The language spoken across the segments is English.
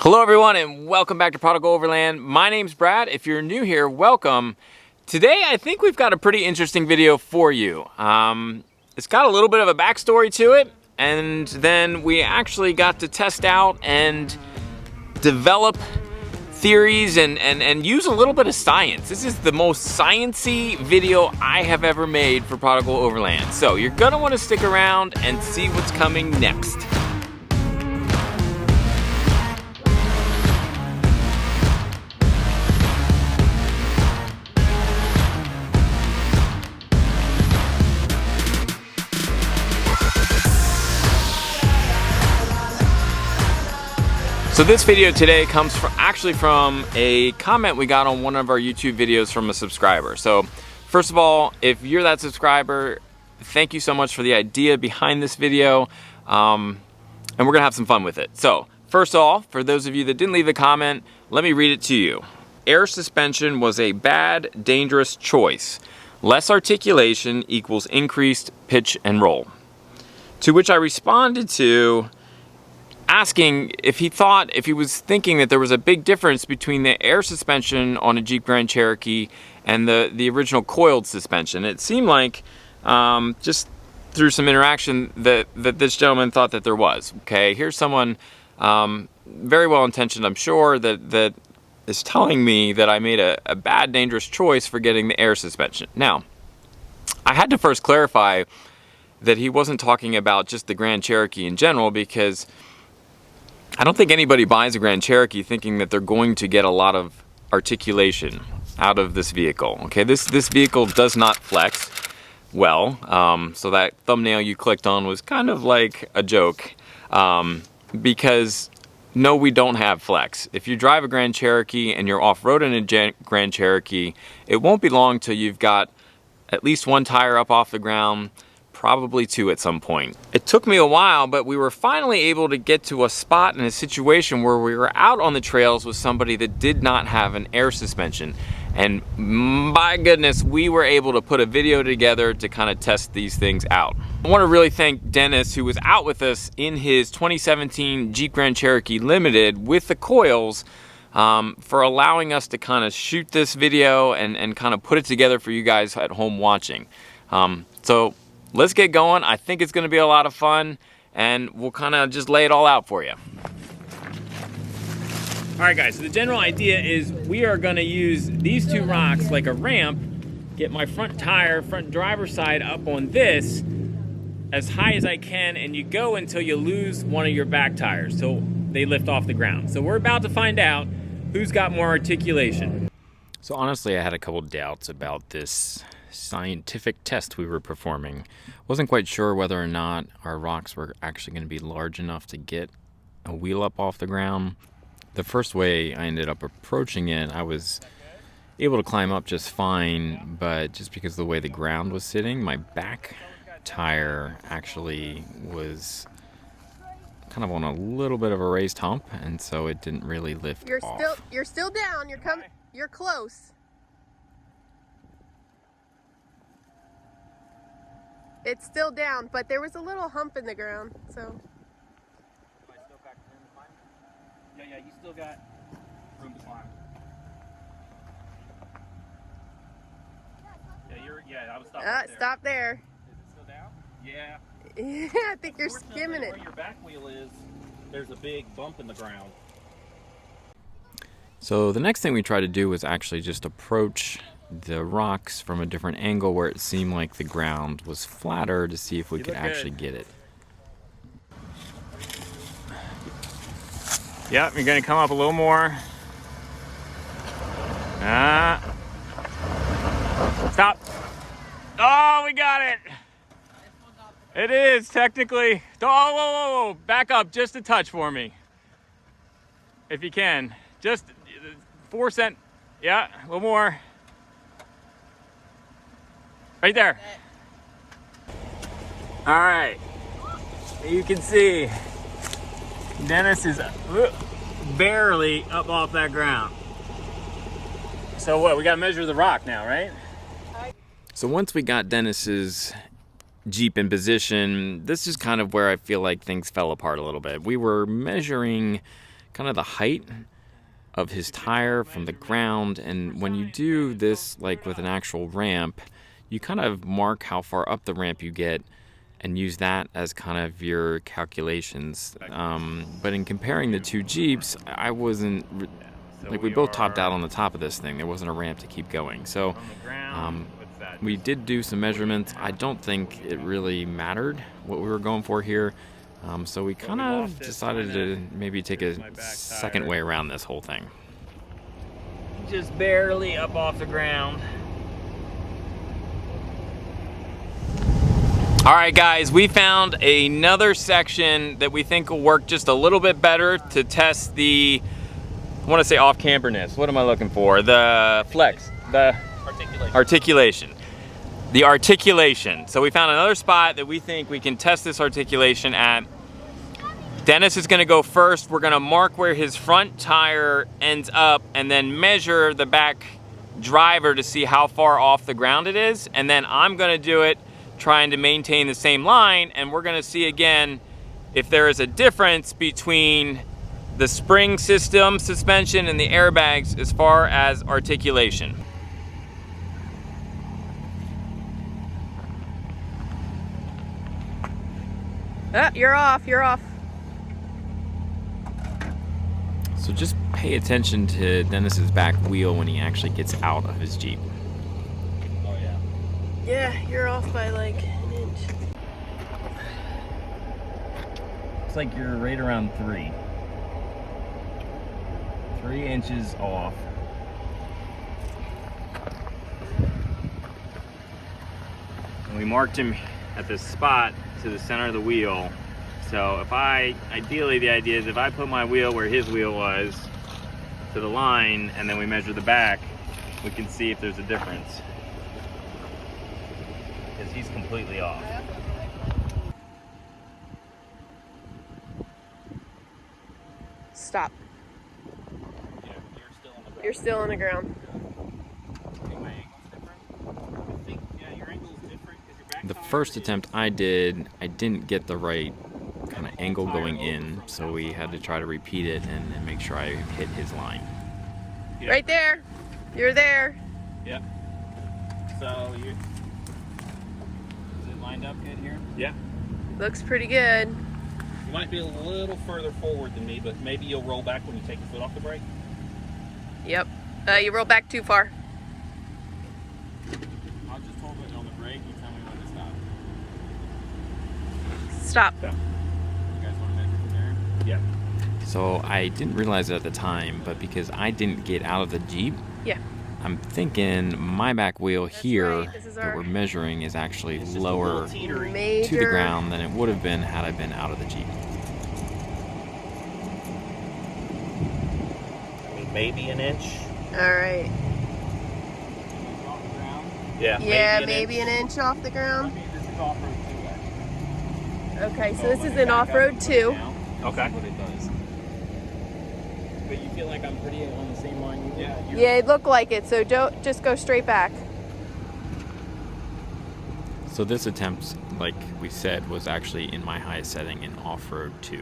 Hello everyone and welcome back to Prodigal Overland. My name's Brad. If you're new here, welcome. Today I think we've got a pretty interesting video for you. It's got a little bit of a backstory to it, and then we actually got to test out and develop theories and use a little bit of science. This is the most sciencey video I have ever made for Prodigal Overland. So you're gonna want to stick around and see what's coming next. So this video today comes from a comment we got on one of our YouTube videos from a subscriber. So first of all, if you're that subscriber, thank you so much for the idea behind this video, and we're gonna have some fun with it. So first off, for those of you that didn't leave a comment, let me read it to you. Air suspension was a bad, dangerous choice. Less articulation equals increased pitch and roll. To which I responded to asking if he was thinking that there was a big difference between the air suspension on a Jeep Grand Cherokee and the original coiled suspension. It seemed like, just through some interaction, that this gentleman thought that there was. Okay, here's someone very well intentioned, I'm sure, that is telling me that I made a bad, dangerous choice for getting the air suspension. Now, I had to first clarify that he wasn't talking about just the Grand Cherokee in general, because I don't think anybody buys a Grand Cherokee thinking that they're going to get a lot of articulation out of this vehicle. Okay, this vehicle does not flex well, so that thumbnail you clicked on was kind of like a joke, because no, we don't have flex. If you drive a Grand Cherokee and you're off-roading a Grand Cherokee, it won't be long till you've got at least one tire up off the ground, probably two at some point. It took me a while, but we were finally able to get to a spot in a situation where we were out on the trails with somebody that did not have an air suspension. And my goodness, we were able to put a video together to kind of test these things out. I want to really thank Dennis, who was out with us in his 2017 Jeep Grand Cherokee Limited with the coils, for allowing us to kind of shoot this video and kind of put it together for you guys at home watching. So let's get going. I think it's going to be a lot of fun, and we'll kind of just lay it all out for you. All right, guys, so the general idea is we are going to use these two rocks like a ramp, get my front tire, front driver's side up on this as high as I can, and you go until you lose one of your back tires so they lift off the ground. So we're about to find out who's got more articulation. So honestly, I had a couple doubts about this scientific test we were performing. Wasn't quite sure whether or not our rocks were actually going to be large enough to get a wheel up off the ground. The first way I ended up approaching it, I was able to climb up just fine, but just because of the way the ground was sitting, my back tire actually was kind of on a little bit of a raised hump, and so it didn't really lift off. You're still down. You're close. It's still down, but there was a little hump in the ground, so. Yeah, you still got room to climb. Yeah, I was stopping right there. Stop there. Is it still down? Yeah. Yeah, I think you're skimming it. Where your back wheel is, there's a big bump in the ground. So the next thing we tried to do was actually just approach the rocks from a different angle where it seemed like the ground was flatter to see if we could actually get it. Yep, you're gonna come up a little more. Stop. Oh, we got it. It is technically. Oh, whoa. Back up just a touch for me. If you can. Just 4 cent. Yeah, a little more. Right there. All right. You can see Dennis is barely up off that ground. So what? We got to measure the rock now, right? So once we got Dennis's Jeep in position, this is kind of where I feel like things fell apart a little bit. We were measuring kind of the height of his tire from the ground. And when you do this like with an actual ramp, you kind of mark how far up the ramp you get and use that as kind of your calculations. But in comparing the two Jeeps, I wasn't, like, we both topped out on the top of this thing. There wasn't a ramp to keep going. So we did do some measurements. I don't think it really mattered what we were going for here. So we kind of decided to maybe take a second way around this whole thing. Just barely up off the ground. All right, guys, we found another section that we think will work just a little bit better to test the, I want to say off-camperness. What am I looking for? The flex, the articulation. The articulation. So we found another spot that we think we can test this articulation at. Dennis is going to go first. We're going to mark where his front tire ends up and then measure the back driver to see how far off the ground it is. And then I'm going to do it trying to maintain the same line, and we're going to see again if there is a difference between the spring system, suspension, and the airbags as far as articulation. You're off, you're off. So just pay attention to Dennis's back wheel when he actually gets out of his Jeep. Oh yeah. Yeah, you're off by like an inch. Looks like you're right around 3 inches off. And we marked him at this spot to the center of the wheel. So ideally the idea is if I put my wheel where his wheel was to the line and then we measure the back, we can see if there's a difference. Because he's completely off. Stop. Yeah, you're still on the ground. You're still on the ground. I think my angle's different. I think, yeah, your angle's different because your back The tire first is- attempt I didn't get the right kind of angle going in, so we had to try to repeat it and make sure I hit his line. Yeah. Right there. You're there. Yep. So you. Is it lined up good here? Yeah. Looks pretty good. You might be a little further forward than me, but maybe you'll roll back when you take your foot off the brake. Yep. You roll back too far. I'll just hold it on the brake. You tell me when to stop. Stop. You guys want to measure from there? Yeah. So I didn't realize it at the time, but because I didn't get out of the Jeep, Yeah. I'm thinking my back wheel here right. This is that our- we're measuring is actually It's just a lower little teetery. Major. to the ground than it would have been had I been out of the Jeep. I mean, maybe an inch. All right. Off the ground. Yeah. Yeah, maybe an inch off the ground. This is off-road too, actually. Okay, so this is an off-road 2. Okay. What it does. But you feel like I'm pretty on the same line you Yeah. Yeah, it looked like it, so don't just go straight back. So this attempt, like we said, was actually in my highest setting in off-road 2.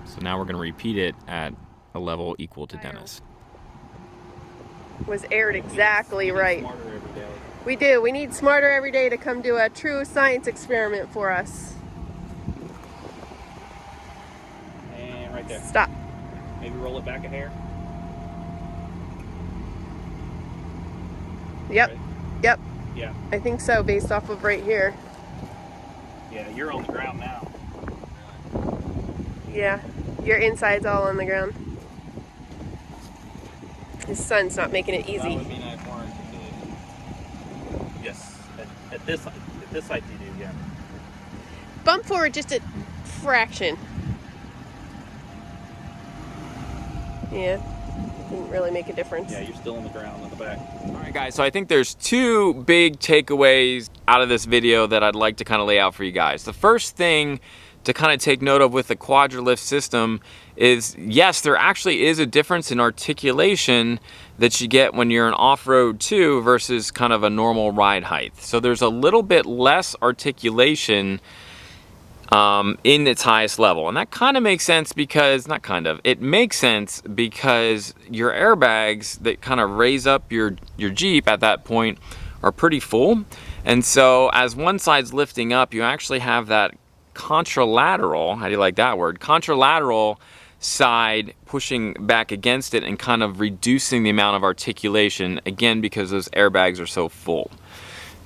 So now we're going to repeat it at a level equal to Dennis. Was aired exactly right. Smarter every day. We do. We need smarter every day to come do a true science experiment for us. And right there. Stop. Maybe roll it back a hair. Yep. Right? Yep. Yeah. I think so, based off of right here. Yeah, you're on the ground now. Yeah. Your inside's all on the ground. His son's not making it That easy. would be nice more articulation. Yes. At this height you do, yeah. Bump forward just a fraction. Yeah. Didn't really make a difference. Yeah, you're still on the ground on the back. All right, guys, so I think there's 2 big takeaways out of this video that I'd like to kind of lay out for you guys. The first thing to kind of take note of with the Quadralift system is, yes, there actually is a difference in articulation that you get when you're an off-road 2 versus kind of a normal ride height. So there's a little bit less articulation in its highest level. And that kind of makes sense because, not kind of, it makes sense because your airbags that kind of raise up your Jeep at that point are pretty full. And so as one side's lifting up, you actually have that contralateral, how do you like that word? Contralateral side pushing back against it and kind of reducing the amount of articulation, again, because those airbags are so full.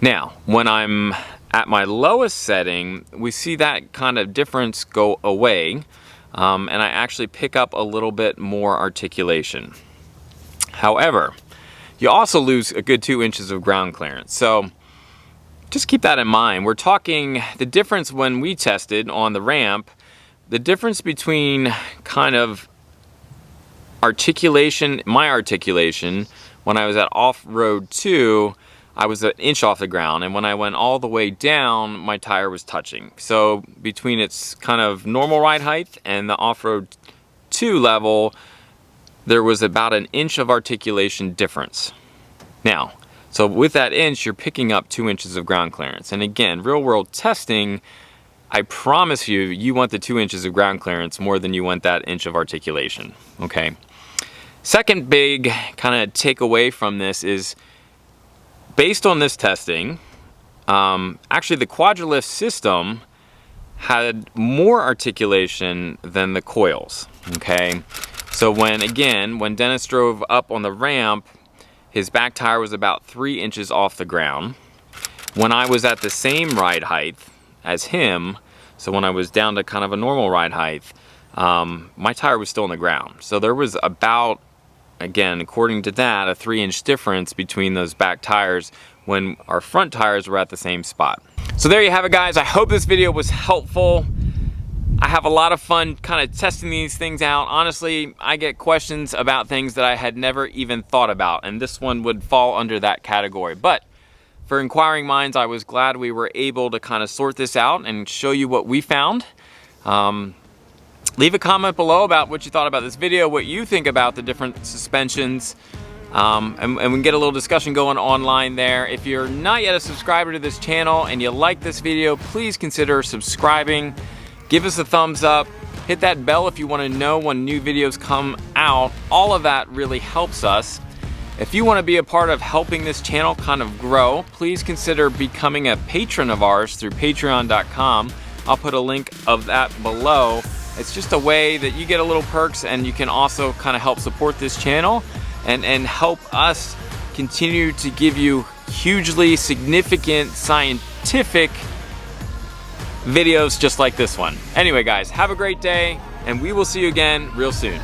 Now, when I'm at my lowest setting, we see that kind of difference go away, and I actually pick up a little bit more articulation. However, you also lose a good 2 inches of ground clearance. So just keep that in mind. We're talking the difference when we tested on the ramp, the difference between kind of articulation, my articulation, when I was at OffRoad 2, I was an inch off the ground, and when I went all the way down, my tire was touching. So between its kind of normal ride height and the OffRoad 2 level, there was about an inch of articulation difference. Now, so with that inch, you're picking up 2 inches of ground clearance. And again, real world testing, I promise you, you want the 2 inches of ground clearance more than you want that inch of articulation, okay? Second big kind of takeaway from this is, based on this testing, actually the Quadralift system had more articulation than the coils, okay? So when Dennis drove up on the ramp, his back tire was about 3 inches off the ground. When I was at the same ride height as him, so when I was down to kind of a normal ride height, my tire was still on the ground. So there was about, again, according to that, a 3-inch difference between those back tires when our front tires were at the same spot. So there you have it, guys. I hope this video was helpful. I have a lot of fun kind of testing these things out. Honestly, I get questions about things that I had never even thought about, and this one would fall under that category. But for inquiring minds, I was glad we were able to kind of sort this out and show you what we found. Leave a comment below about what you thought about this video, what you think about the different suspensions, and we can get a little discussion going online there. If you're not yet a subscriber to this channel and you like this video, please consider subscribing. Give us a thumbs up. Hit that bell if you want to know when new videos come out. All of that really helps us. If you want to be a part of helping this channel kind of grow, please consider becoming a patron of ours through patreon.com. I'll put a link of that below. It's just a way that you get a little perks, and you can also kind of help support this channel and help us continue to give you hugely significant scientific videos just like this one. Anyway, guys, have a great day, and we will see you again real soon.